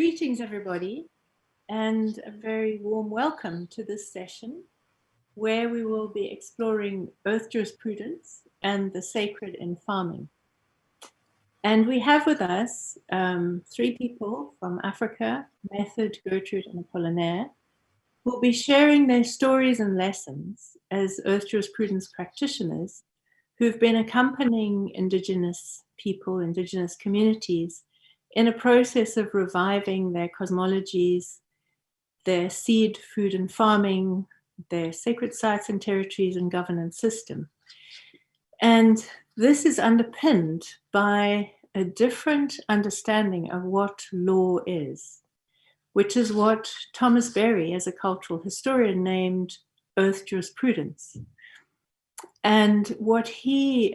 Greetings, everybody, and a very warm welcome to this session where we will be exploring Earth Jurisprudence and the sacred in farming. And we have with us three people from Africa, Method, Gertrude, and Apollinaire, who will be sharing their stories and lessons as Earth Jurisprudence practitioners who've been accompanying Indigenous people, Indigenous communities in a process of reviving their cosmologies, their seed, food, and farming, their sacred sites and territories and governance system. And this is underpinned by a different understanding of what law is, which is what Thomas Berry, as a cultural historian, named Earth Jurisprudence. And what he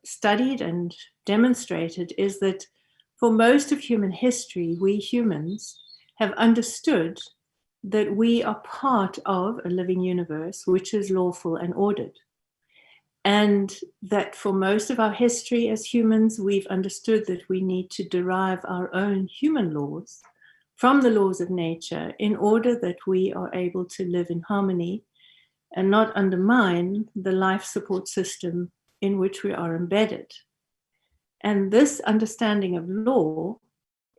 studied and demonstrated is that for most of human history, we humans have understood that we are part of a living universe which is lawful and ordered. And that for most of our history as humans, we've understood that we need to derive our own human laws from the laws of nature in order that we are able to live in harmony and not undermine the life support system in which we are embedded. And this understanding of law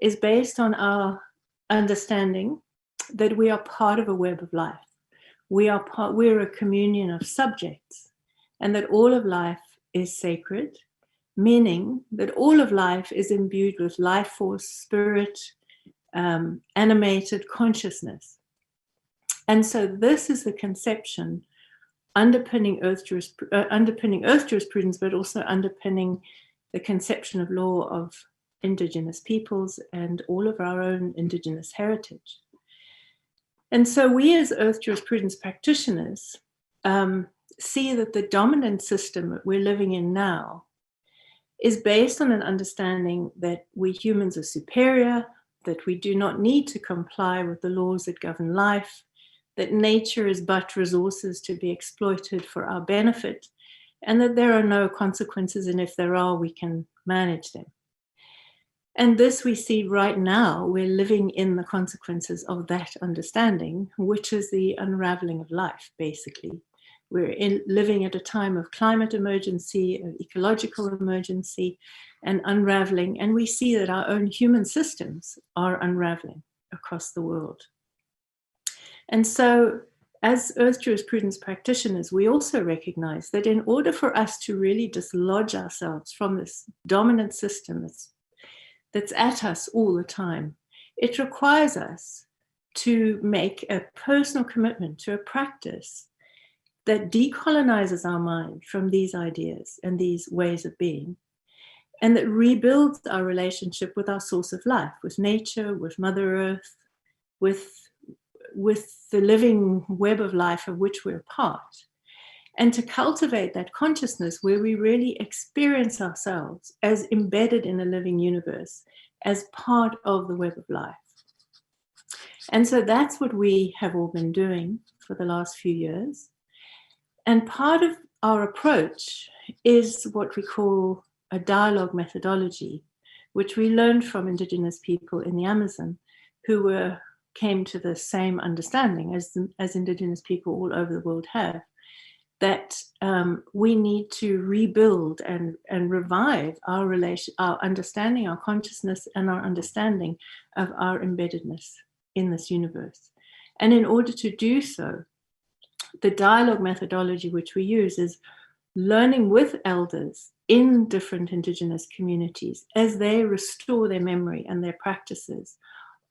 is based on our understanding that we are part of a web of life. We're a communion of subjects, and that all of life is sacred, meaning that all of life is imbued with life force, spirit, animated consciousness. And so this is the conception underpinning Earth Jurisprudence, but also underpinning the conception of law of Indigenous peoples and all of our own Indigenous heritage. And so we as Earth Jurisprudence practitioners see that the dominant system that we're living in now is based on an understanding that we humans are superior, that we do not need to comply with the laws that govern life, that nature is but resources to be exploited for our benefit, and that there are no consequences, and if there are, we can manage them. And this we see right now, we're living in the consequences of that understanding, which is the unraveling of life, basically. We're living at a time of climate emergency, of ecological emergency, and unraveling, and we see that our own human systems are unraveling across the world. And so, as Earth Jurisprudence practitioners, we also recognize that in order for us to really dislodge ourselves from this dominant system that's at us all the time, it requires us to make a personal commitment to a practice that decolonizes our mind from these ideas and these ways of being, and that rebuilds our relationship with our source of life, with nature, with Mother Earth, with the living web of life of which we're part, and to cultivate that consciousness where we really experience ourselves as embedded in a living universe, as part of the web of life. And so that's what we have all been doing for the last few years. And part of our approach is what we call a dialogue methodology, which we learned from Indigenous people in the Amazon who came to the same understanding as Indigenous people all over the world have, that we need to rebuild and revive our understanding, our consciousness, and our understanding of our embeddedness in this universe. And in order to do so, the dialogue methodology which we use is learning with elders in different Indigenous communities as they restore their memory and their practices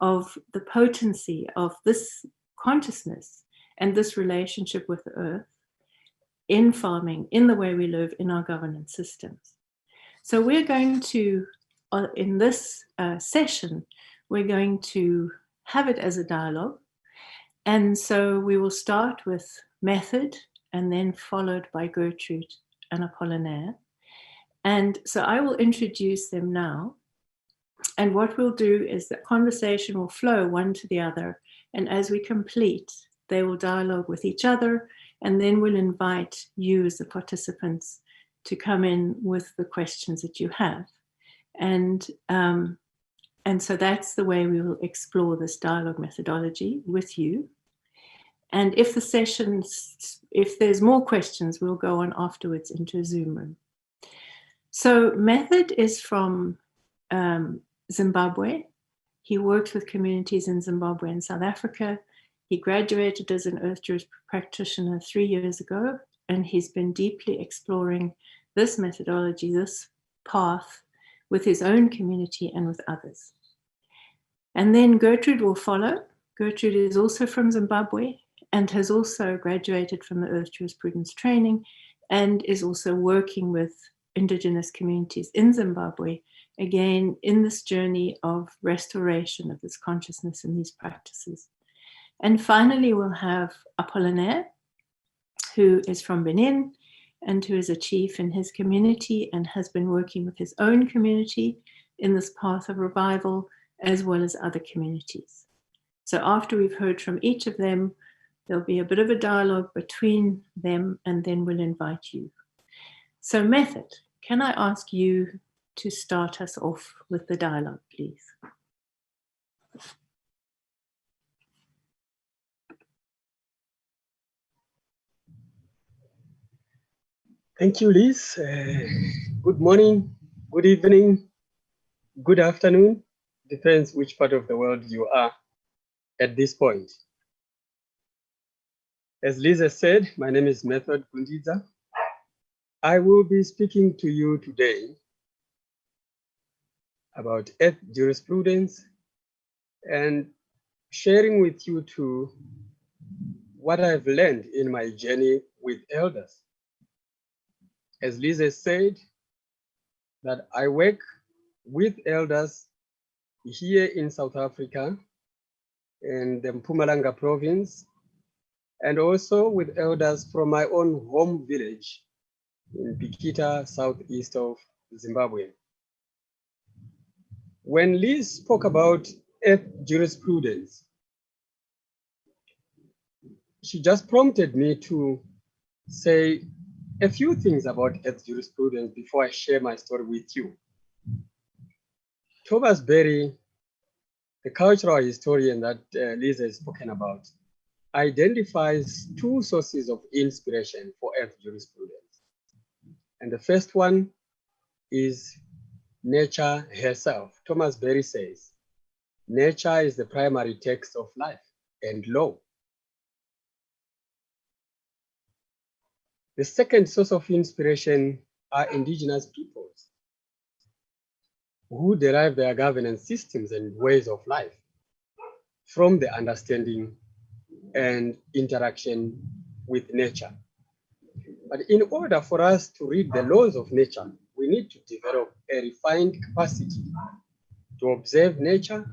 of the potency of this consciousness and this relationship with the earth in farming, in the way we live, in our governance systems. So we're going to, in this session, we're going to have it as a dialogue. And so we will start with Method and then followed by Gertrude and Apollinaire. And so I will introduce them now. And what we'll do is that conversation will flow one to the other. And as we complete, they will dialogue with each other. And then we'll invite you as the participants to come in with the questions that you have. And And so that's the way we will explore this dialogue methodology with you. And if the sessions, if there's more questions, we'll go on afterwards into a Zoom room. So Method is from Zimbabwe. He works with communities in Zimbabwe and South Africa. He graduated as an Earth Jurisprudence practitioner 3 years ago, and he's been deeply exploring this methodology, this path, with his own community and with others. And then Gertrude will follow. Gertrude is also from Zimbabwe and has also graduated from the Earth Jurisprudence training and is also working with Indigenous communities in Zimbabwe, again, in this journey of restoration of this consciousness and these practices. And finally, we'll have Apollinaire, who is from Benin and who is a chief in his community and has been working with his own community in this path of revival, as well as other communities. So after we've heard from each of them, there'll be a bit of a dialogue between them, and then we'll invite you. So Method, can I ask you to start us off with the dialogue, please? Thank you, Liz. Good morning, good evening, good afternoon. Depends which part of the world you are at this point. As Liz has said, my name is Method Kundidza. I will be speaking to you today about Earth jurisprudence and sharing with you too what I've learned in my journey with elders. As Liz has said, that I work with elders here in South Africa in the Mpumalanga province, and also with elders from my own home village in Pikita, southeast of Zimbabwe. When Liz spoke about Earth jurisprudence, she just prompted me to say a few things about Earth jurisprudence before I share my story with you. Thomas Berry, the cultural historian that Liz has spoken about, identifies two sources of inspiration for Earth jurisprudence. And the first one is nature herself. Thomas Berry says, nature is the primary text of life and law. The second source of inspiration are indigenous peoples who derive their governance systems and ways of life from the understanding and interaction with nature. But in order for us to read the laws of nature, we need to develop a refined capacity to observe nature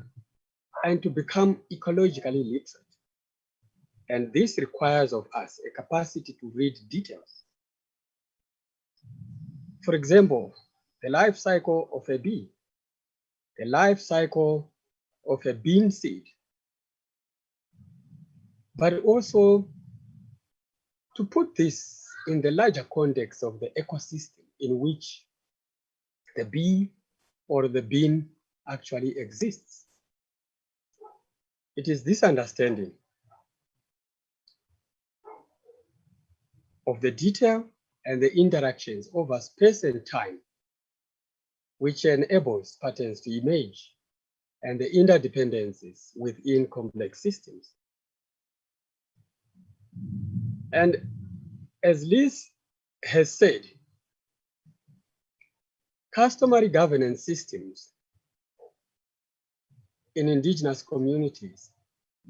and to become ecologically literate. And this requires of us a capacity to read details. For example, the life cycle of a bee, the life cycle of a bean seed, but also to put this in the larger context of the ecosystem in which the bee or the bean actually exists. It is this understanding of the detail and the interactions over space and time which enables patterns to emerge and the interdependencies within complex systems. And as Liz has said, customary governance systems in indigenous communities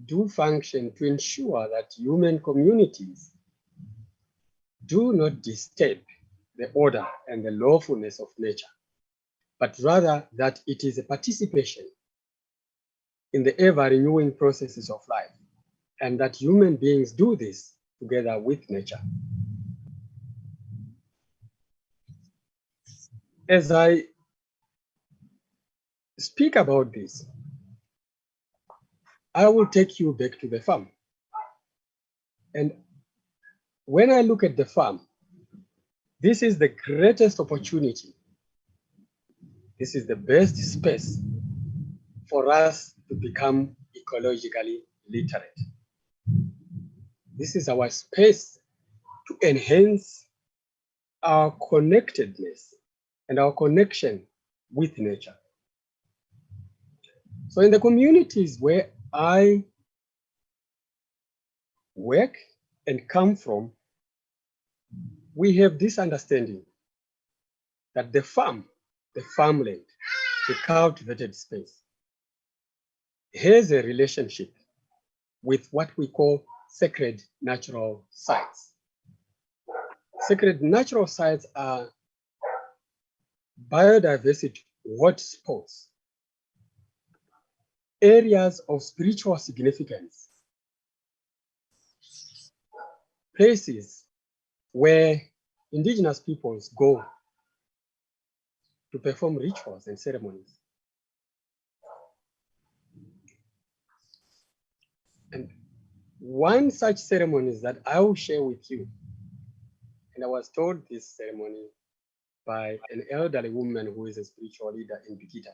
do function to ensure that human communities do not disturb the order and the lawfulness of nature, but rather that it is a participation in the ever-renewing processes of life, and that human beings do this together with nature. As I speak about this, I will take you back to the farm. And when I look at the farm, this is the greatest opportunity. This is the best space for us to become ecologically literate. This is our space to enhance our connectedness and our connection with nature. So in the communities where I work and come from, we have this understanding that the farmland, the cultivated space, has a relationship with what we call sacred natural sites. Sacred natural sites are biodiversity hotspots, areas of spiritual significance, places where indigenous peoples go to perform rituals and ceremonies. And one such ceremony is that I will share with you, and I was told this ceremony by an elderly woman who is a spiritual leader in Bikita.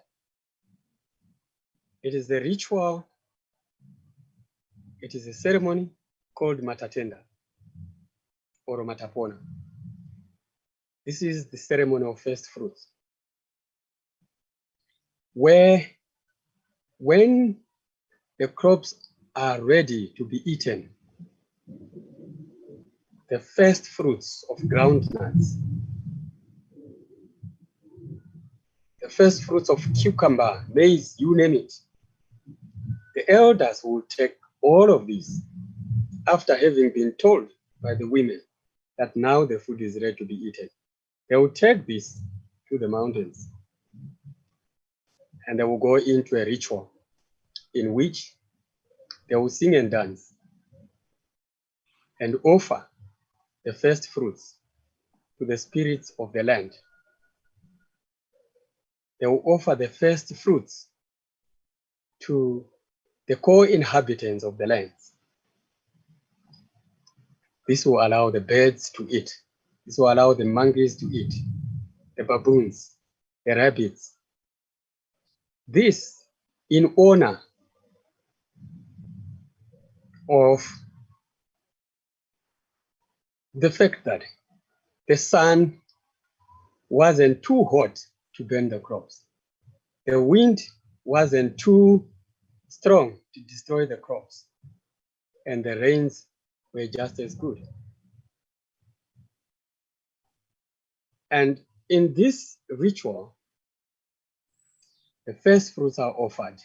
It is the ritual, it is a ceremony called Matatenda or Matapona. This is the ceremony of first fruits, where when the crops are ready to be eaten, the first fruits of groundnuts, the first fruits of cucumber, maize, you name it, the elders will take all of these after having been told by the women that now the food is ready to be eaten. They will take this to the mountains and they will go into a ritual in which they will sing and dance and offer the first fruits to the spirits of the land. They will offer the first fruits to the co-inhabitants of the lands. This will allow the birds to eat. This will allow the monkeys to eat, the baboons, the rabbits. This in honor of the fact that the sun wasn't too hot to burn the crops. The wind wasn't too strong to destroy the crops. And the rains were just as good. And in this ritual, the first fruits are offered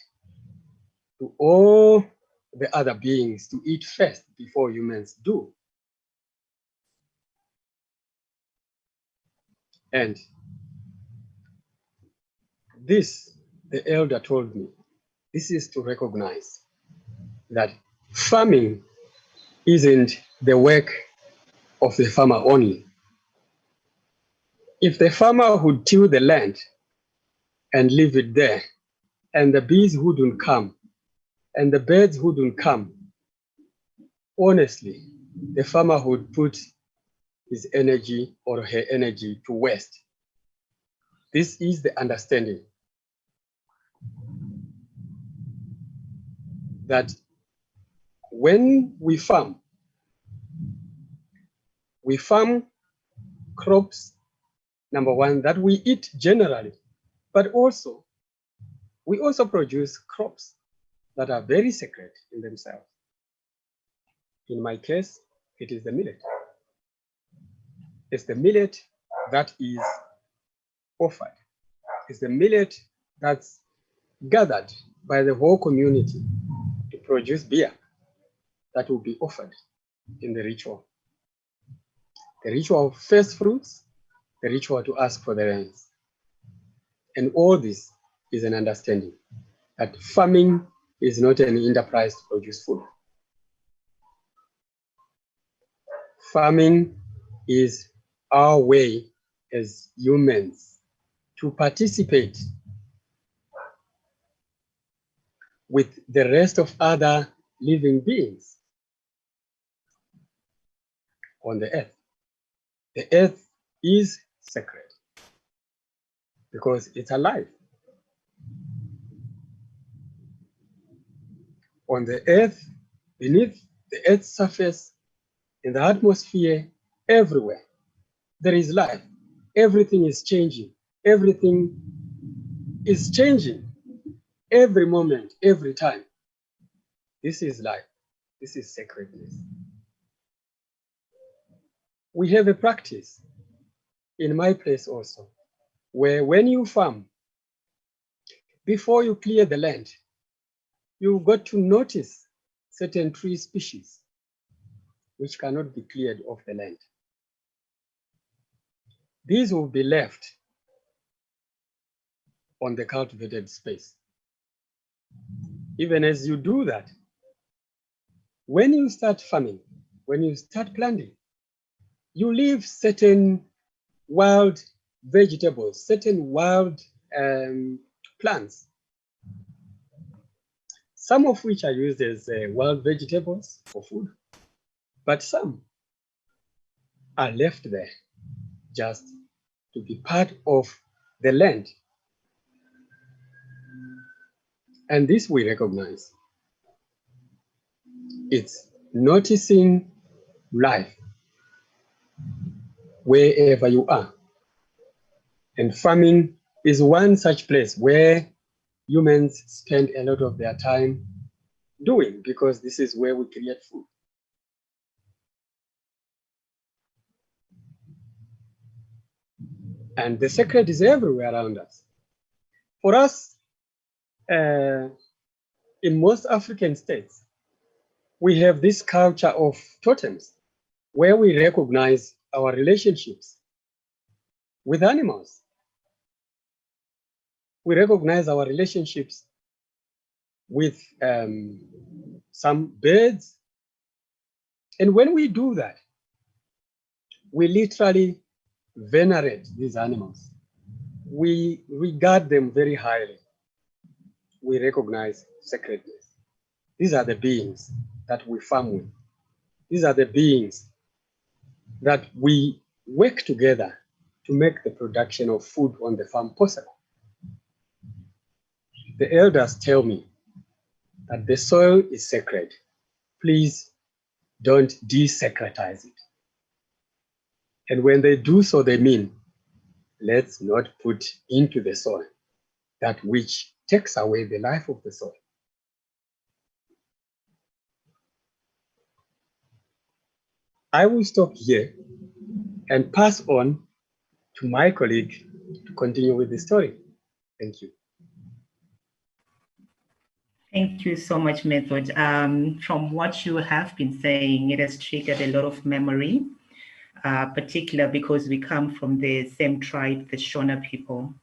to all the other beings to eat first before humans do. And this, the elder told me, this is to recognize that farming isn't the work of the farmer only. If the farmer would till the land and leave it there, and the bees wouldn't come, and the birds wouldn't come, honestly, the farmer would put his energy or her energy to waste. This is the understanding that when we farm crops, number one, that we eat generally, but also we also produce crops that are very sacred in themselves. In my case, it is the millet. It's the millet that is offered. It's the millet that's gathered by the whole community to produce beer that will be offered in the ritual. The ritual of first fruits, the ritual to ask for the rains. And all this is an understanding that farming is not an enterprise to produce food. Farming is our way as humans to participate with the rest of other living beings on the earth. The earth is sacred because it's alive. on the earth, beneath the earth's surface, in the atmosphere, everywhere. There is life. Everything is changing. Everything is changing. Every moment, every time. This is life. This is sacredness. We have a practice in my place also, where when you farm, before you clear the land, you've got to notice certain tree species which cannot be cleared off the land. These will be left on the cultivated space. Even as you do that, when you start farming, when you start planting, you leave certain wild vegetables, certain wild plants, some of which are used as wild vegetables for food, but some are left there just to be part of the land. And this we recognize. It's noticing life wherever you are. And farming is one such place where humans spend a lot of their time doing, because this is where we create food. And the sacred is everywhere around us. For us, in most African states, we have this culture of totems where we recognize our relationships with animals. We recognize our relationships with some birds. And when we do that, we literally venerate these animals. We regard them very highly. We recognize sacredness. These are the beings that we farm with. These are the beings that we work together to make the production of food on the farm possible. The elders tell me that the soil is sacred. Please don't desacretize it. And when they do so, they mean, let's not put into the soil that which takes away the life of the soil. I will stop here and pass on to my colleague to continue with the story. Thank you. Thank you so much, Method. From what you have been saying, it has triggered a lot of memory, particularly because we come from the same tribe, the Shona people.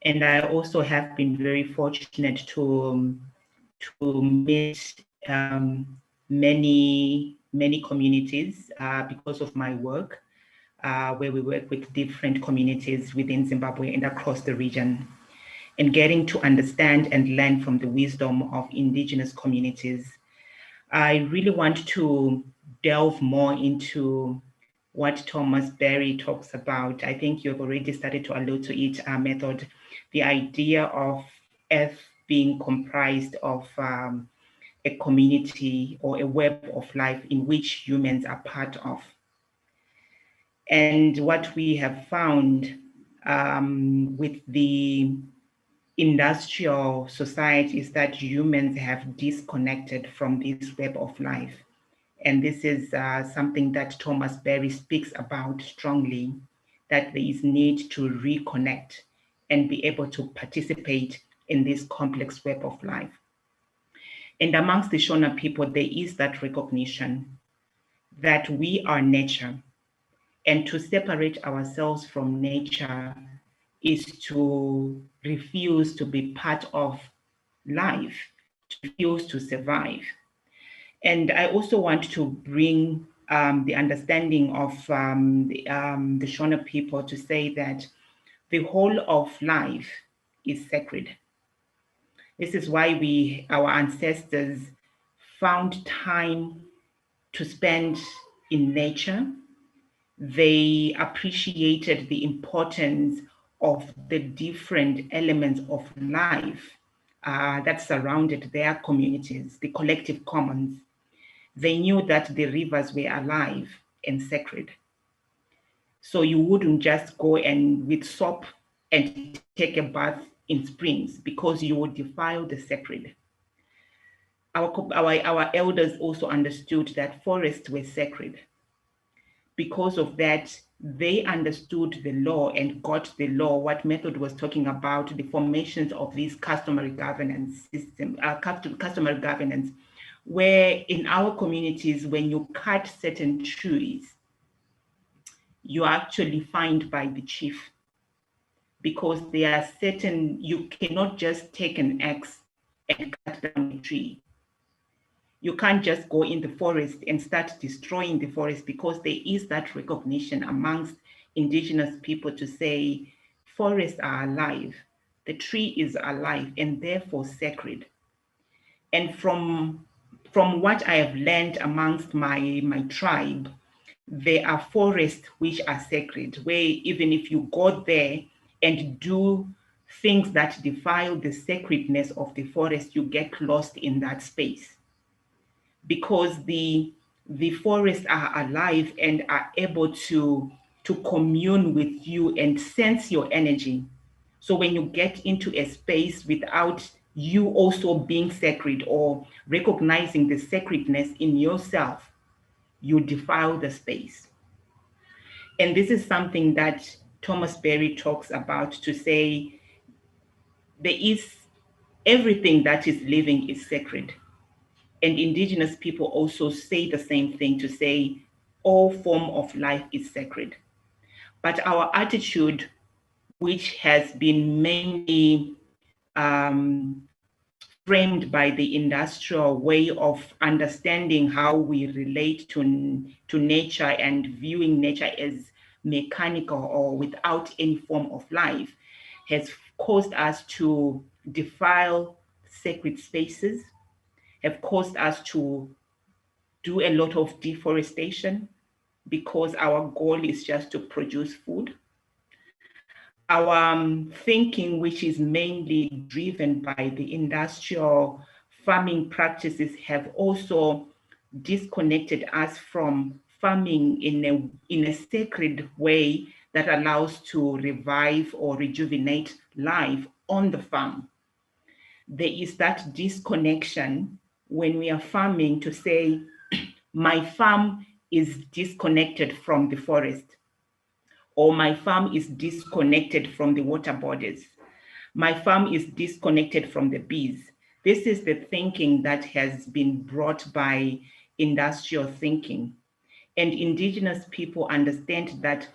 And I also have been very fortunate to meet many communities because of my work, where we work with different communities within Zimbabwe and across the region, and getting to understand and learn from the wisdom of indigenous communities. I really want to delve more into what Thomas Berry talks about. I think you have already started to allude to it, Method, the idea of Earth being comprised of a community or a web of life in which humans are part of. And what we have found with the industrial society is that humans have disconnected from this web of life. And this is something that Thomas Berry speaks about strongly, that there is need to reconnect and be able to participate in this complex web of life. And amongst the Shona people, there is that recognition that we are nature, and to separate ourselves from nature is to refuse to be part of life, to refuse to survive. And I also want to bring the understanding of the Shona people to say that the whole of life is sacred. This is why our ancestors found time to spend in nature. They appreciated the importance of the different elements of life that surrounded their communities, the collective commons. They knew that the rivers were alive and sacred. So you wouldn't just go and with soap and take a bath in springs because you would defile the sacred. Our elders also understood that forests were sacred. Because of that, they understood the law and got the law, what Method was talking about, the formations of this customary governance system, customary governance, where in our communities, when you cut certain trees, you are actually fined by the chief, because there are certain, you cannot just take an axe and cut down a tree. You can't just go in the forest and start destroying the forest, because there is that recognition amongst indigenous people to say forests are alive, the tree is alive and therefore sacred. And from what I have learned amongst my tribe, there are forests which are sacred, where even if you go there and do things that defile the sacredness of the forest, you get lost in that space, because the forests are alive and are able to commune with you and sense your energy. So when you get into a space without you also being sacred or recognizing the sacredness in yourself, you defile the space. And this is something that Thomas Berry talks about, to say there is everything that is living is sacred. And indigenous people also say the same thing, to say all form of life is sacred. But our attitude, which has been mainly framed by the industrial way of understanding how we relate to nature and viewing nature as mechanical or without any form of life, has caused us to defile sacred spaces, have caused us to do a lot of deforestation, because our goal is just to produce food. Our thinking, which is mainly driven by the industrial farming practices, have also disconnected us from farming in a sacred way that allows to revive or rejuvenate life on the farm. There is that disconnection when we are farming, to say, my farm is disconnected from the forest, or my farm is disconnected from the water bodies. My farm is disconnected from the bees. This is the thinking that has been brought by industrial thinking. And indigenous people understand that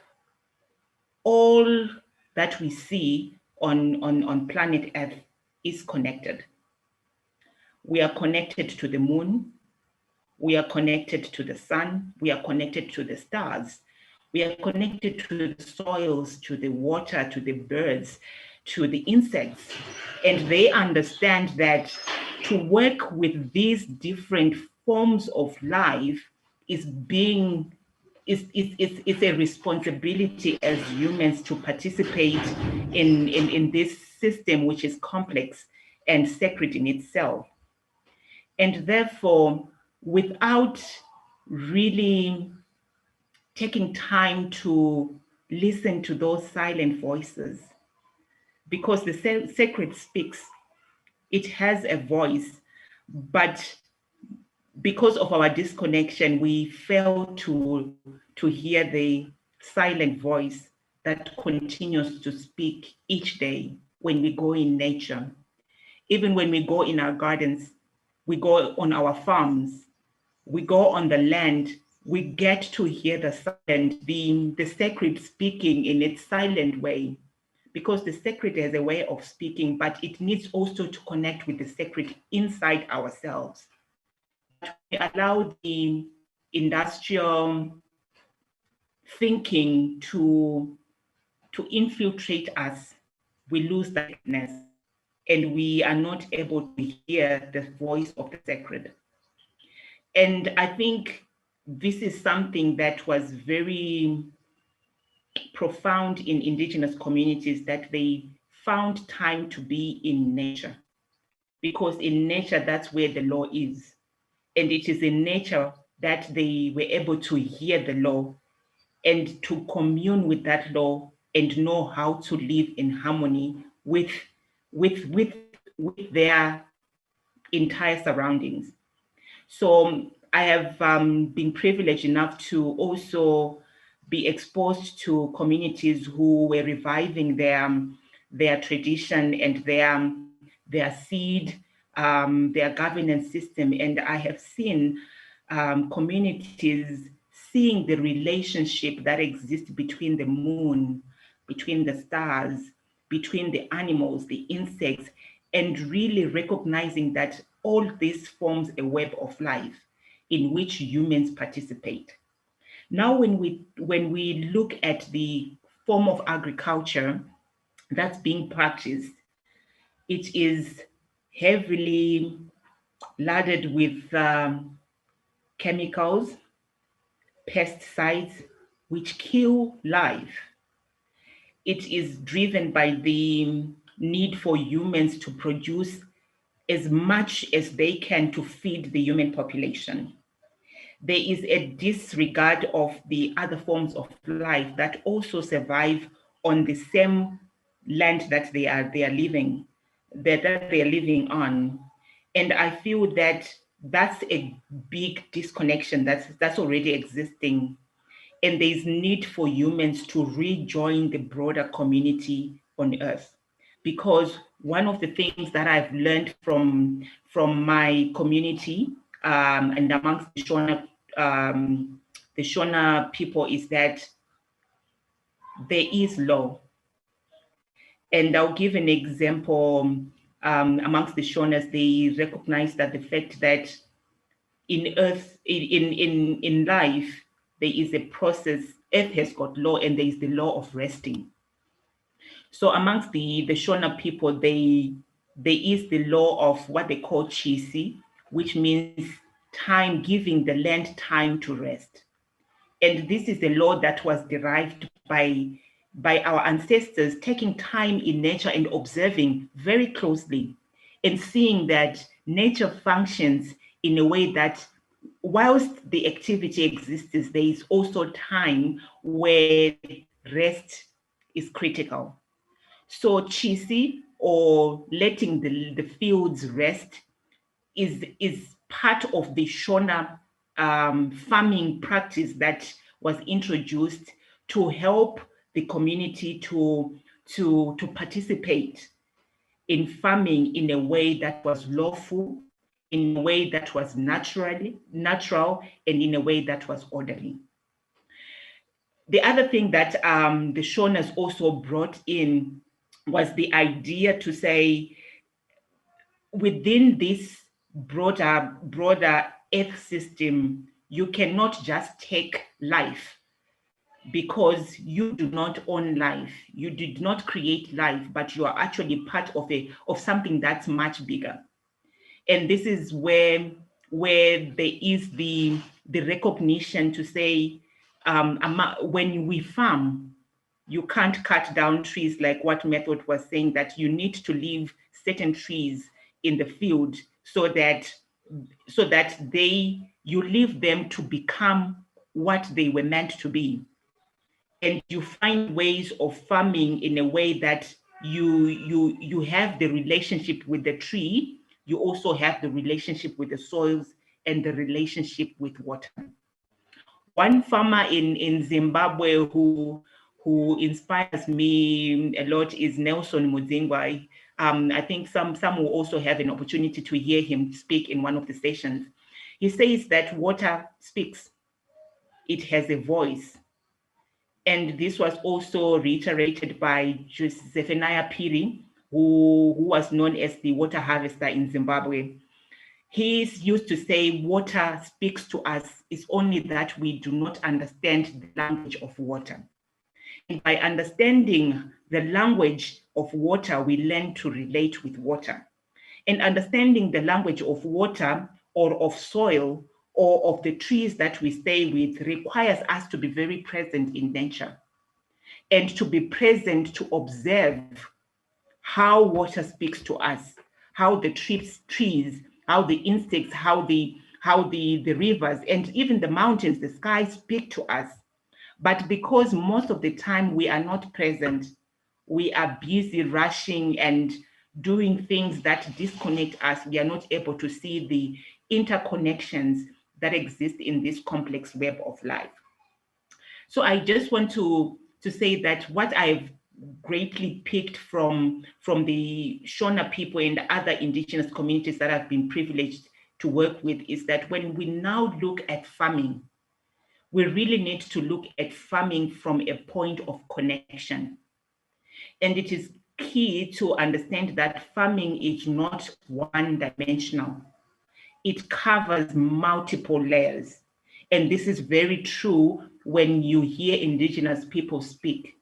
all that we see on planet Earth is connected. We are connected to the moon. We are connected to the sun. We are connected to the stars. We are connected to the soils, to the water, to the birds, to the insects. And they understand that to work with these different forms of life is a responsibility as humans to participate in this system, which is complex and sacred in itself. And therefore, without really taking time to listen to those silent voices, because the sacred speaks, it has a voice, but because of our disconnection, we fail to hear the silent voice that continues to speak each day when we go in nature. Even when we go in our gardens, we go on our farms, we go on the land, we get to hear the silent, the sacred speaking in its silent way, because the sacred has a way of speaking, but it needs also to connect with the sacred inside ourselves. But we allow the industrial thinking to infiltrate us, we lose that sacredness, and we are not able to hear the voice of the sacred. And I think this is something that was very profound in indigenous communities, that they found time to be in nature. because in nature, that's where the law is. And it is in nature that they were able to hear the law and to commune with that law and know how to live in harmony with their entire surroundings. So I have been privileged enough to also be exposed to communities who were reviving their tradition and their seed, their governance system. And I have seen communities seeing the relationship that exists between the moon, between the stars, between the animals, the insects, and really recognizing that all this forms a web of life in which humans participate. Now, when we look at the form of agriculture that's being practiced, it is heavily laden with chemicals, pesticides, which kill life. It is driven by the need for humans to produce as much as they can to feed the human population. There is a disregard of the other forms of life that also survive on the same land that they are living on. And I feel that that's a big disconnection that's already existing. And there's need for humans to rejoin the broader community on Earth. Because one of the things that I've learned from my community and amongst the Shona people is that there is law. And I'll give an example. Amongst the Shonas, they recognize that the fact that in Earth, in life, there is a process. Earth has got law, and there is the law of resting. So amongst the Shona people, there is the law of what they call chisi, which means time, giving the land time to rest. And this is the law that was derived by our ancestors, taking time in nature and observing very closely and seeing that nature functions in a way that whilst the activity exists, there is also time where rest is critical. So chisi, or letting the fields rest, is part of the Shona farming practice that was introduced to help the community to participate in farming in a way that was lawful, in a way that was natural, and in a way that was orderly. The other thing that the Shonas also brought in was the idea to say, within this broader earth system, you cannot just take life because you do not own life. You did not create life, but you are actually part of something that's much bigger. And this is where there is the recognition to say, when we farm, you can't cut down trees like what Method was saying, that you need to leave certain trees in the field so that you leave them to become what they were meant to be. And you find ways of farming in a way that you have the relationship with the tree, you also have the relationship with the soils and the relationship with water. One farmer in Zimbabwe who inspires me a lot is Nelson Mozingwa. I think some will also have an opportunity to hear him speak in one of the sessions. He says that water speaks. It has a voice. And this was also reiterated by Zephaniah Piri, who was known as the water harvester in Zimbabwe. He's used to say water speaks to us. It's only that we do not understand the language of water. And by understanding the language of water, we learn to relate with water. And understanding the language of water or of soil or of the trees that we stay with requires us to be very present in nature and to be present to observe how water speaks to us, how the trees, how the insects, how the rivers, and even the mountains, the sky speak to us. But because most of the time we are not present, we are busy rushing and doing things that disconnect us. We are not able to see the interconnections that exist in this complex web of life. So I just want to say that what I've greatly picked from the Shona people and other indigenous communities that I've been privileged to work with is that when we now look at farming, we really need to look at farming from a point of connection. And it is key to understand that farming is not one-dimensional. It covers multiple layers. And this is very true when you hear indigenous people speak.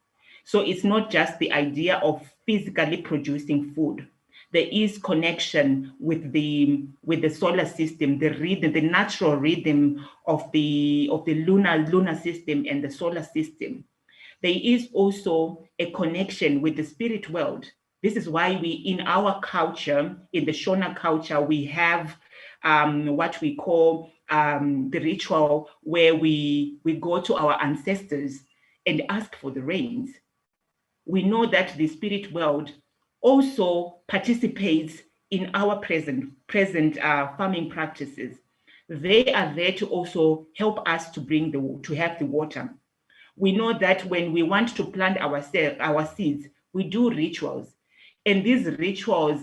So it's not just the idea of physically producing food. There is connection with the solar system, the rhythm, the natural rhythm of the lunar system and the solar system. There is also a connection with the spirit world. This is why we, in our culture, in the Shona culture, we have what we call the ritual where we go to our ancestors and ask for the rains. We know that the spirit world also participates in our present farming practices. They are there to also help us to have the water. We know that when we want to plant our seeds, we do rituals. And these rituals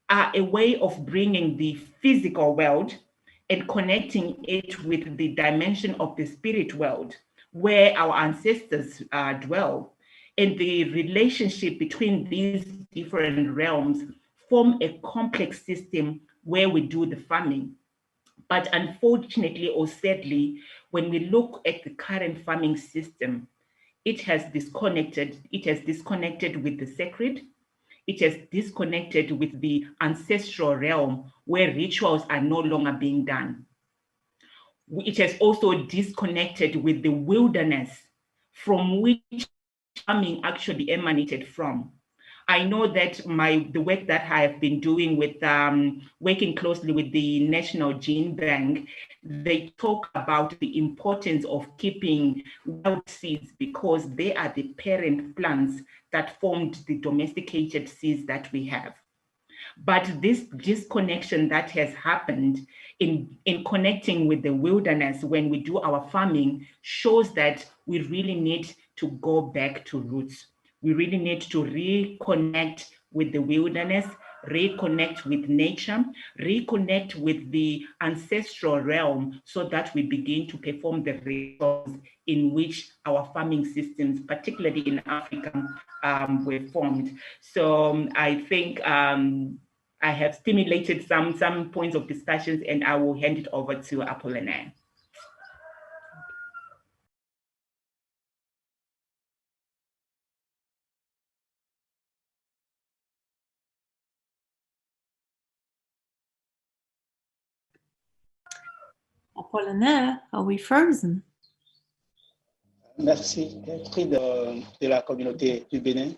are a way of bringing the physical world and connecting it with the dimension of the spirit world, where our ancestors dwell. And the relationship between these different realms form a complex system where we do the farming. But unfortunately or sadly, when we look at the current farming system, it has disconnected with the sacred. It has disconnected with the ancestral realm where rituals are no longer being done. It has also disconnected with the wilderness from which farming actually emanated from. I know that the work that I have been doing with working closely with the National Gene Bank, they talk about the importance of keeping wild seeds because they are the parent plants that formed the domesticated seeds that we have. But this disconnection that has happened in connecting with the wilderness when we do our farming shows that we really need to go back to roots. We really need to reconnect with the wilderness, reconnect with nature, reconnect with the ancestral realm so that we begin to perform the rituals in which our farming systems, particularly in Africa, were formed. So I think I have stimulated some points of discussions, and I will hand it over to Apollinaire. Apollinaire, are we frozen? Merci. De la communauté du Bénin.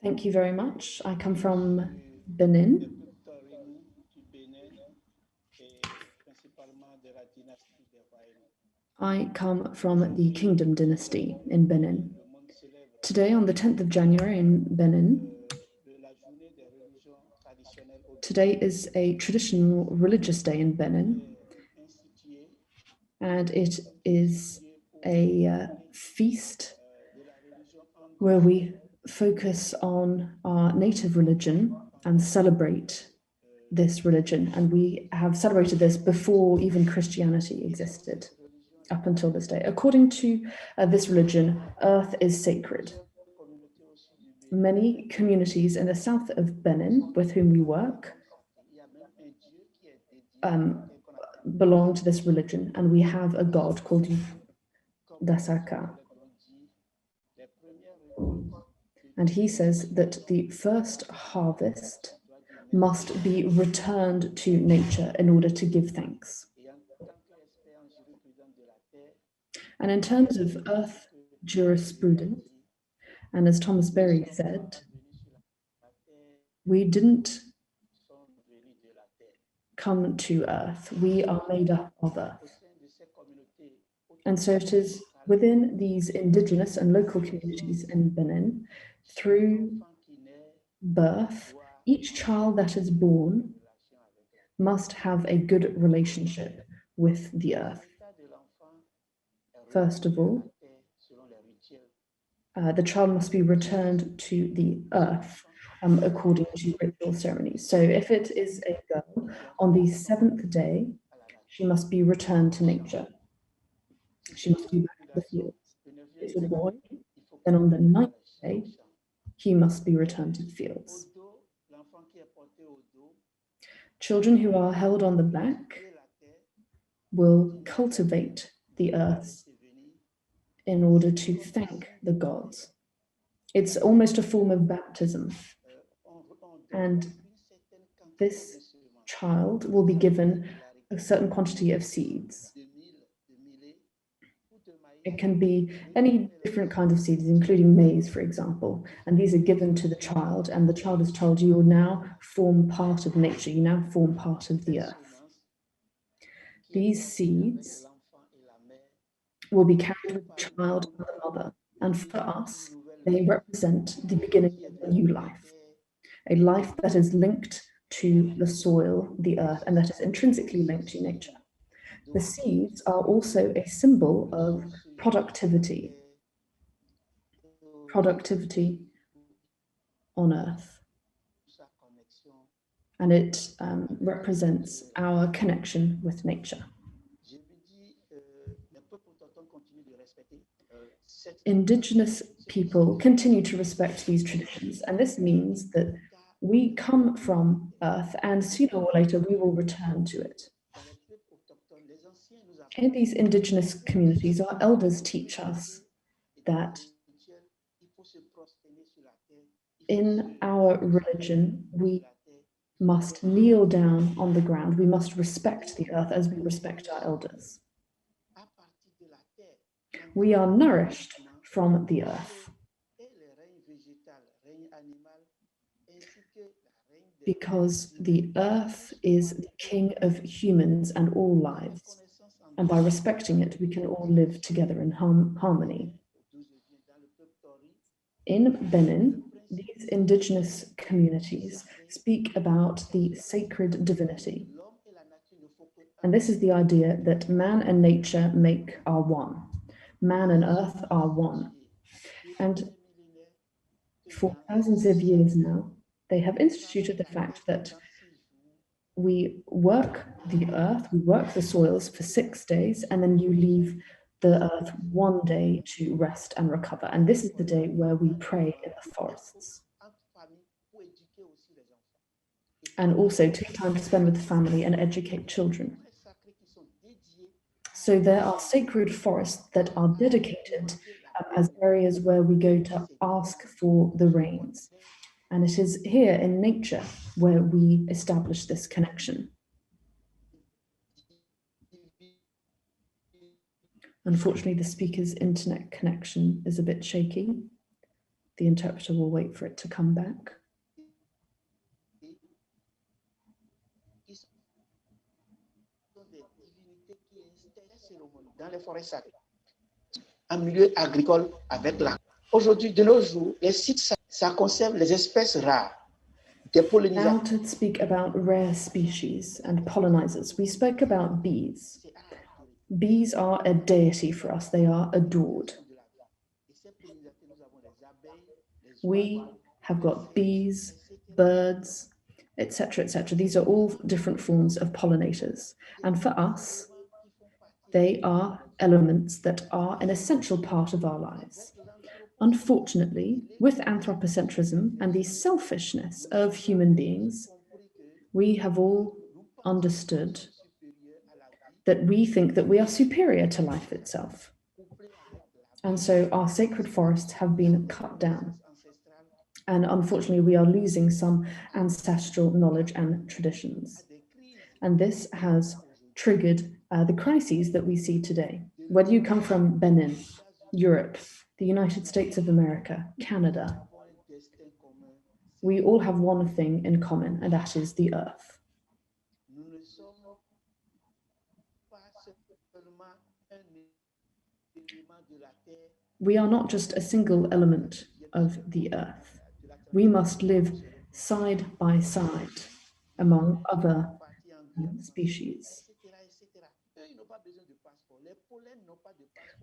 Thank you very much. I come from Benin. I come from the Kingdom dynasty in Benin. Today, on the 10th of January in Benin, today is a traditional religious day in Benin, and it is a feast where we focus on our native religion and celebrate this religion. And we have celebrated this before even Christianity existed, up until this day. According to this religion, Earth is sacred. Many communities in the south of Benin with whom we work belong to this religion, and we have a god called Dasaka. And he says that the first harvest must be returned to nature in order to give thanks. And in terms of Earth Jurisprudence, and as Thomas Berry said, we didn't come to Earth. We are made up of Earth. And so it is within these indigenous and local communities in Benin, through birth, each child that is born must have a good relationship with the earth. First of all, the child must be returned to the earth according to ritual ceremonies. So if it is a girl, on the 7th day, she must be returned to nature. She must be back to the fields. If it's a boy, then on the 9th day, he must be returned to the fields. Children who are held on the back will cultivate the earth in order to thank the gods. It's almost a form of baptism. And this child will be given a certain quantity of seeds. It can be any different kind of seeds, including maize, for example. And these are given to the child, and the child is told, you will now form part of nature, you now form part of the earth. These seeds will be carried with the child and the mother. And for us, they represent the beginning of a new life, a life that is linked to the soil, the earth, and that is intrinsically linked to nature. The seeds are also a symbol of productivity on earth. And it represents our connection with nature. Indigenous people continue to respect these traditions, and this means that we come from earth, and sooner or later we will return to it. In these indigenous communities, our elders teach us that in our religion, we must kneel down on the ground. We must respect the earth as we respect our elders. We are nourished from the earth because the earth is the king of humans and all lives. And by respecting it, we can all live together in harmony. In Benin, these indigenous communities speak about the sacred divinity. And this is the idea that man and nature are one. Man and earth are one. And for thousands of years now, they have instituted the fact that we work the earth, we work the soils for 6 days, and then you leave the earth 1 day to rest and recover. And this is the day where we pray in the forests. And also take time to spend with the family and educate children. So there are sacred forests that are dedicated as areas where we go to ask for the rains. And it is here in nature where we establish this connection. Unfortunately, the speaker's internet connection is a bit shaky. The interpreter will wait for it to come back. Dans les forêts sacrées, en milieu agricole avec la. Aujourd'hui, de nos jours, les sites, ça conserve les espèces rares. Now to speak about rare species and pollinizers, we spoke about bees. Bees are a deity for us, they are adored. We have got bees, birds, etc., etc. These are all different forms of pollinators. And for us, they are elements that are an essential part of our lives. Unfortunately, with anthropocentrism and the selfishness of human beings, we have all understood that we think that we are superior to life itself. And so our sacred forests have been cut down. And unfortunately, we are losing some ancestral knowledge and traditions. And this has triggered the crises that we see today. Whether you come from Benin, Europe, the United States of America, Canada, we all have one thing in common, and that is the earth. We are not just a single element of the earth. We must live side by side among other species.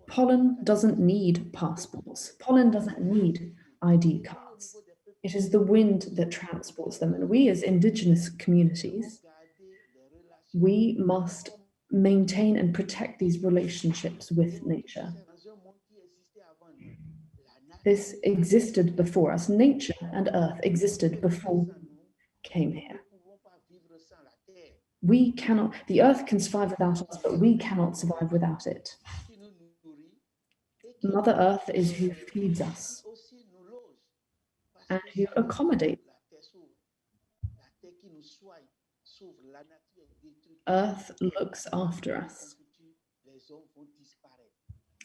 Pollen doesn't need passports. Pollen doesn't need ID cards. It is the wind that transports them. And we as indigenous communities, we must maintain and protect these relationships with nature. This existed before us. Nature and earth existed before we came here. We cannot, the earth can survive without us, but we cannot survive without it. Mother Earth is who feeds us and who accommodates. Earth looks after us.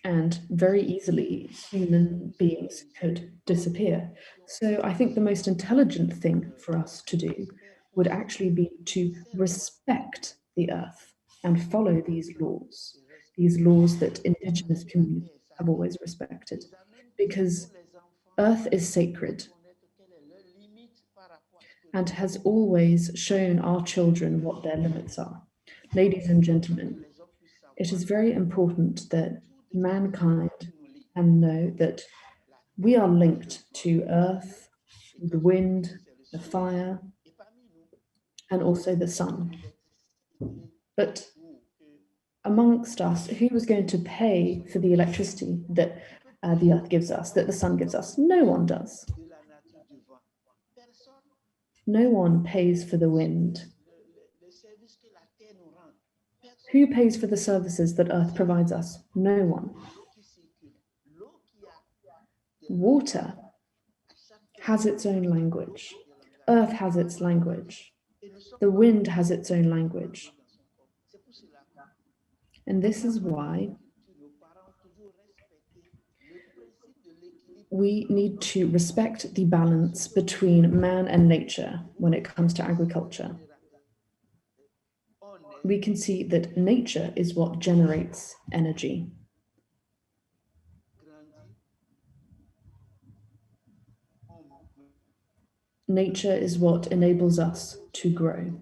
And very easily, human beings could disappear. So I think the most intelligent thing for us to do would actually be to respect the earth and follow these laws that indigenous communities have always respected, because earth is sacred and has always shown our children what their limits are. Ladies and gentlemen, it is very important that mankind can know that we are linked to earth, the wind, the fire, and also the sun. But amongst us, who is going to pay for the electricity that the earth gives us, that the sun gives us? No one does. No one pays for the wind. Who pays for the services that earth provides us? No one. Water has its own language. Earth has its language. The wind has its own language. And this is why we need to respect the balance between man and nature when it comes to agriculture. We can see that nature is what generates energy. Nature is what enables us to grow.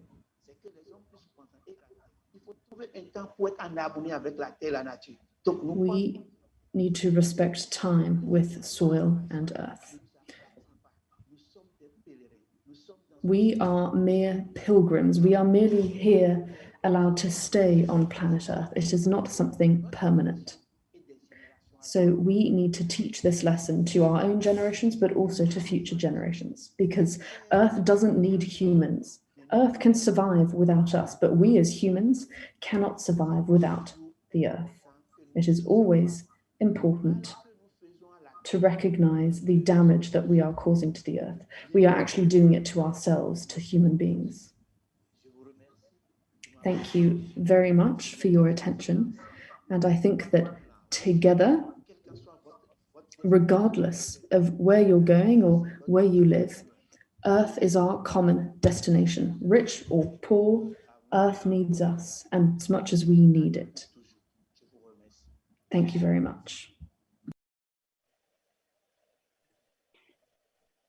We need to respect time with soil and earth. We are mere pilgrims. We are merely here allowed to stay on planet Earth. It is not something permanent. So we need to teach this lesson to our own generations, but also to future generations, because Earth doesn't need humans. Earth can survive without us, but we as humans cannot survive without the Earth. It is always important to recognize the damage that we are causing to the Earth. We are actually doing it to ourselves, to human beings. Thank you very much for your attention. And I think that together, regardless of where you're going or where you live, Earth is our common destination. Rich or poor, Earth needs us and as much as we need it. Thank you very much.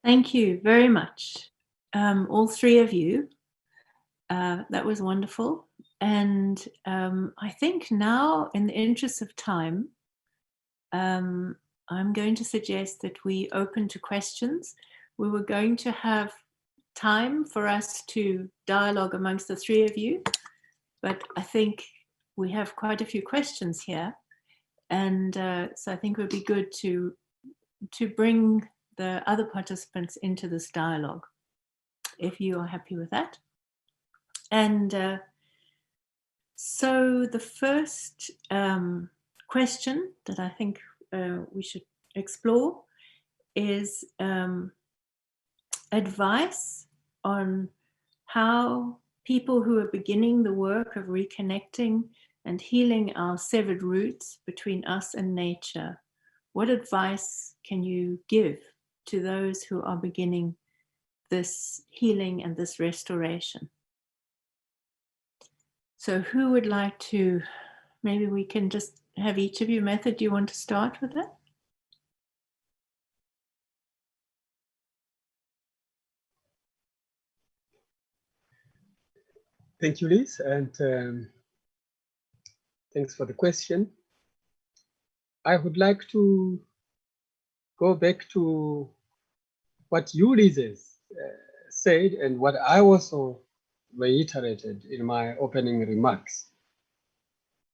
Thank you very much, all three of you. That was wonderful. And I think now, in the interest of time, I'm going to suggest that we open to questions. We were going to have time for us to dialogue amongst the three of you, but I think we have quite a few questions here. And so I think it would be good to bring the other participants into this dialogue, if you are happy with that. And so the first question that I think we should explore is advice on how people who are beginning the work of reconnecting and healing our severed roots between us and nature, what advice can you give to those who are beginning this healing and this restoration? So who would like to, maybe we can just have each of you method. Do you want to start with that? Thank you, Liz, and thanks for the question. I would like to go back to what you, Liz, said and what I also reiterated in my opening remarks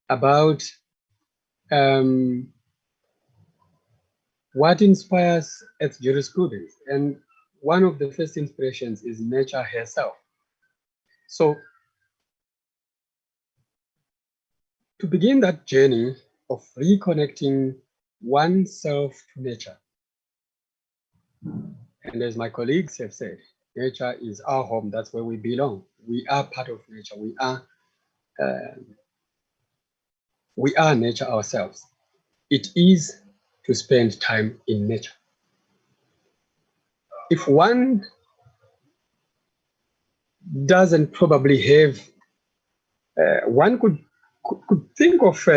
about what inspires Earth jurisprudence. And one of the first inspirations is nature herself. So to begin that journey of reconnecting oneself to nature, and as my colleagues have said, nature is our home. That's where we belong. We are part of nature. We are nature ourselves. It is to spend time in nature. If one doesn't probably have, one could think of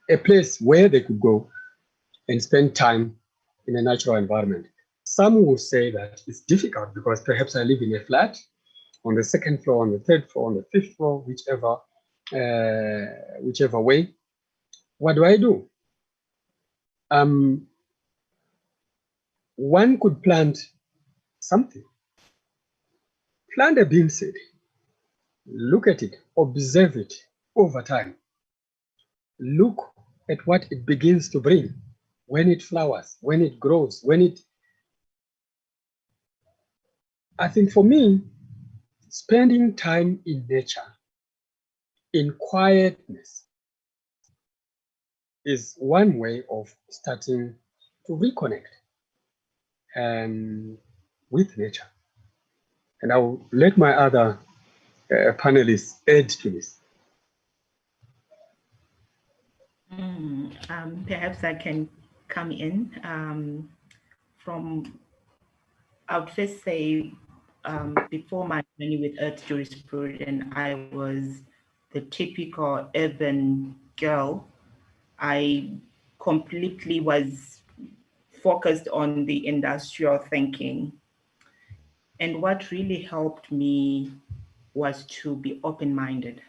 a place where they could go and spend time in a natural environment. Some will say that it's difficult because perhaps I live in a flat on the second floor, on the third floor, on the fifth floor, whichever way. What do? One could plant something. Plant a bean seed. Look at it, observe it over time. Look at what it begins to bring when it flowers, when it grows, I think for me, spending time in nature, in quietness, is one way of starting to reconnect with nature. And I will let my other panelists add to this. Perhaps I can come in I would first say, before my journey with Earth Jurisprudence, I was the typical urban girl. I completely was focused on the industrial thinking. And what really helped me was to be open-minded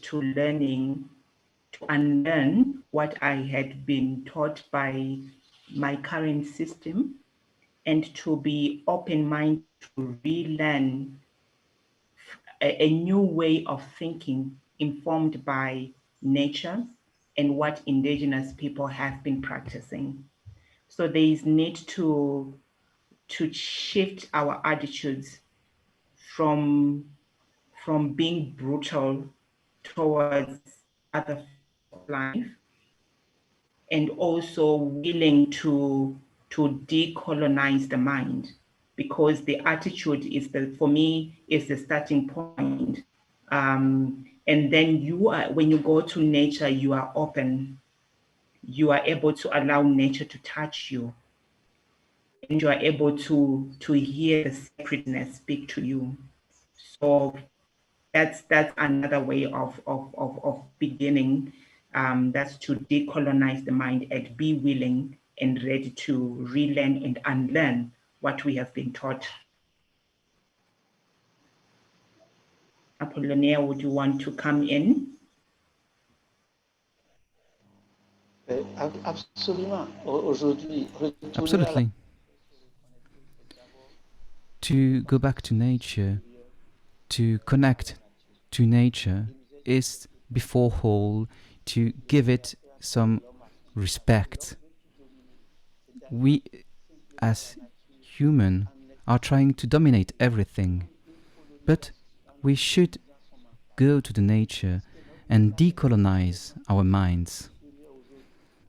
to learning, to unlearn what I had been taught by my current system, and to be open-minded to relearn a new way of thinking informed by nature and what indigenous people have been practicing. So there is need to shift our attitudes from being brutal towards other life, and also willing to decolonize the mind, because the attitude is for me is the starting point. And then when you go to nature, you are open. You are able to allow nature to touch you, and you are able to hear the sacredness speak to you. So that's another way of beginning. That's to decolonize the mind and be willing and ready to relearn and unlearn what we have been taught. Apollinaire, would you want to come in? Absolutely. To go back to nature, to connect to nature, is before all to give it some respect. We, as human, are trying to dominate everything, but we should go to the nature and decolonize our minds.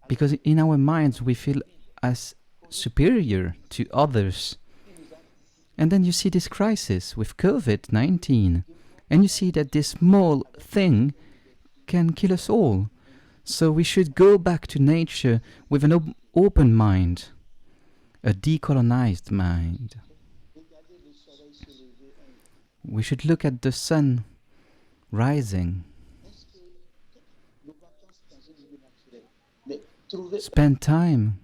Because in our minds we feel as superior to others. And then you see this crisis with COVID-19, and you see that this small thing can kill us all. So we should go back to nature with an open mind, a decolonized mind. We should look at the sun rising. Est-ce que nos vacances dans un milieu naturel, mais trouver Spend time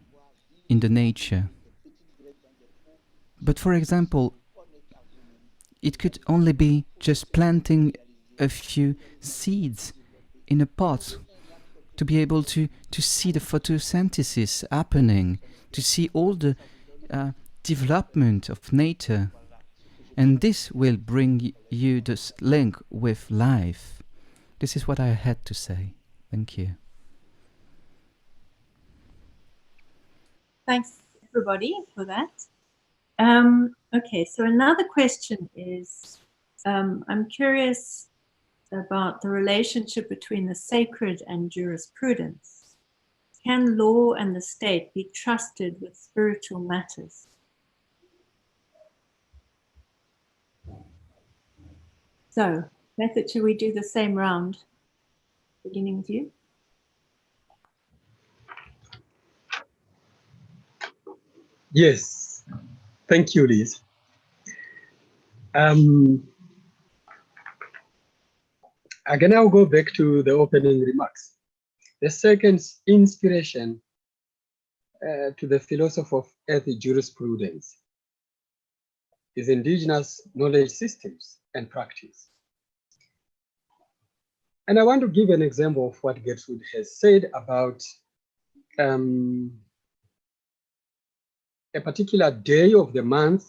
in the nature. des petites graines dans des pots, But for example, connecte à vous-même, it could only be just planting a few seeds in a pot to be able to see the photosynthesis happening, to see all the development of nature. And this will bring you this link with life. This is what I had to say. Thank you. Thanks, everybody, for that. Okay, so another question is, I'm curious about the relationship between the sacred and jurisprudence. Can law and the state be trusted with spiritual matters? So, Method, should we do the same round? Beginning with you. Yes, thank you, Liz. Again, I'll go back to the opening remarks. The second inspiration to the philosophy of Earth Jurisprudence is indigenous knowledge systems and practice. And I want to give an example of what Gertrude has said about a particular day of the month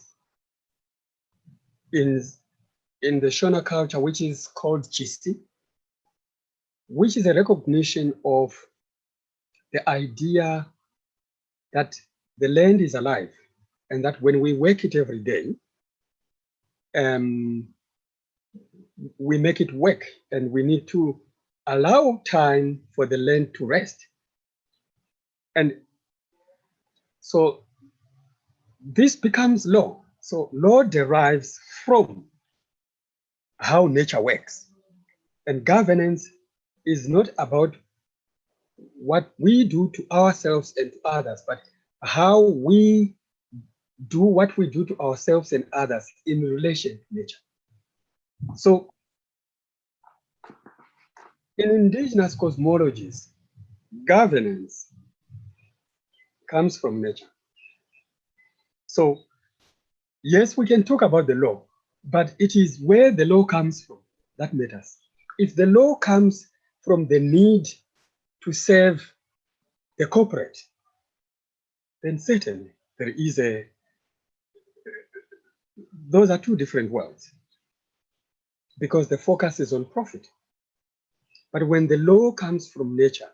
in the Shona culture, which is called Chisi, which is a recognition of the idea that the land is alive and that when we work it every day, we make it work, and we need to allow time for the land to rest. And so this becomes law. So law derives from how nature works. And governance is not about what we do to ourselves and to others, but how we do what we do to ourselves and others in relation to nature. So in indigenous cosmologies, governance comes from nature. So yes, we can talk about the law, but it is where the law comes from that matters. If the law comes from the need to serve the corporate, then certainly there is those are two different worlds, because the focus is on profit. But when the law comes from nature,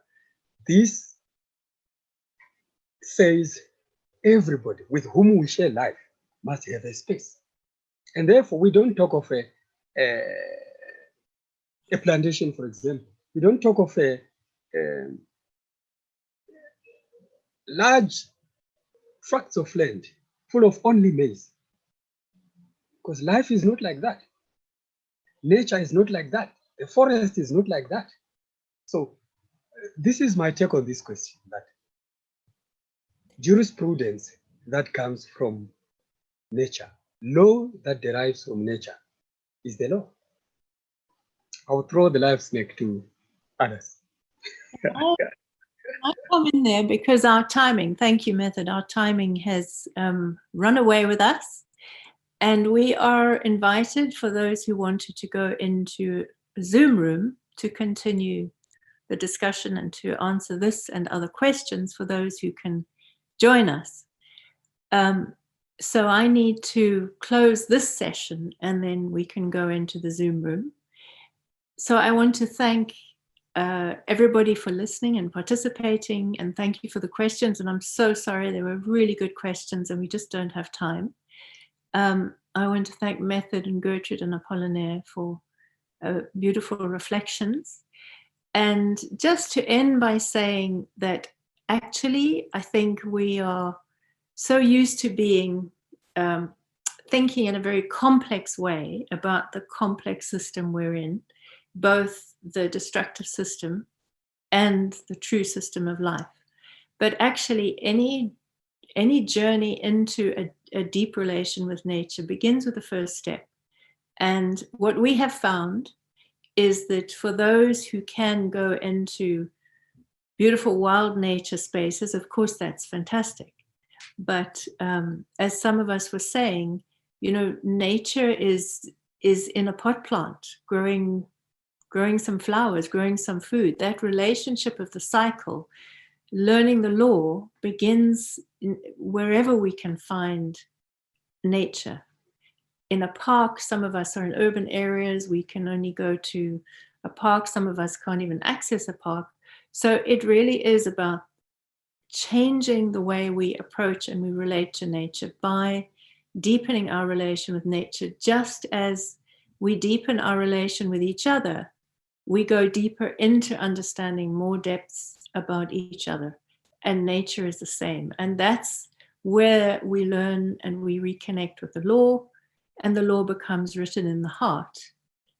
this says everybody with whom we share life must have a space. And therefore, we don't talk of a plantation, for example. We don't talk of a large tracts of land full of only maize, because life is not like that. Nature is not like that. The forest is not like that. So this is my take on this question, that jurisprudence that comes from nature, law that derives from nature is the law. I'll throw the live snake to others. I come in there because our timing, thank you, Method, our timing has run away with us. And we are invited, for those who wanted to go into a Zoom room, to continue the discussion and to answer this and other questions for those who can join us. So I need to close this session and then we can go into the Zoom room. So I want to thank everybody for listening and participating, and thank you for the questions. And I'm so sorry, they were really good questions and we just don't have time. I want to thank Method and Gertrude and Apollinaire for beautiful reflections. And just to end by saying that actually, I think we are so used to being thinking in a very complex way about the complex system we're in, both the destructive system and the true system of life. But actually, any journey into a deep relation with nature begins with the first step. And what we have found is that for those who can go into beautiful wild nature spaces, of course, that's fantastic. But as some of us were saying, you know, nature is in a pot plant, growing some flowers, growing some food. That relationship of the cycle, learning the law, begins wherever we can find nature. In a park, some of us are in urban areas, we can only go to a park, some of us can't even access a park. So it really is about changing the way we approach and we relate to nature by deepening our relation with nature. Just as we deepen our relation with each other, we go deeper into understanding more depths about each other, and nature is the same. And that's where we learn and we reconnect with the law, and the law becomes written in the heart,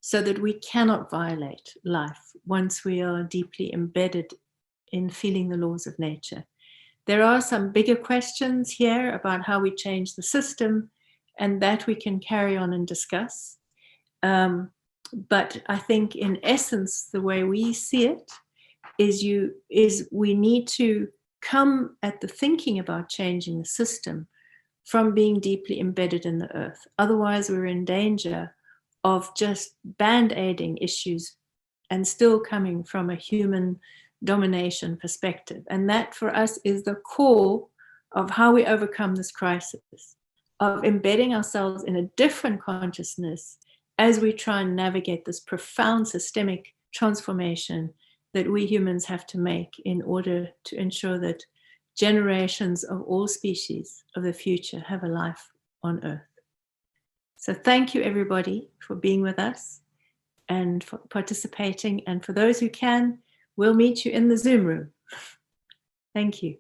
so that we cannot violate life once we are deeply embedded in feeling the laws of nature. There are some bigger questions here about how we change the system, and that we can carry on and discuss. But I think in essence, the way we see it is we need to come at the thinking about changing the system from being deeply embedded in the earth. Otherwise, we're in danger of just band-aiding issues and still coming from a human domination perspective. And that for us is the core of how we overcome this crisis, of embedding ourselves in a different consciousness as we try and navigate this profound systemic transformation that we humans have to make in order to ensure that generations of all species of the future have a life on Earth. So thank you, everybody, for being with us and for participating. And for those who can, we'll meet you in the Zoom room. Thank you.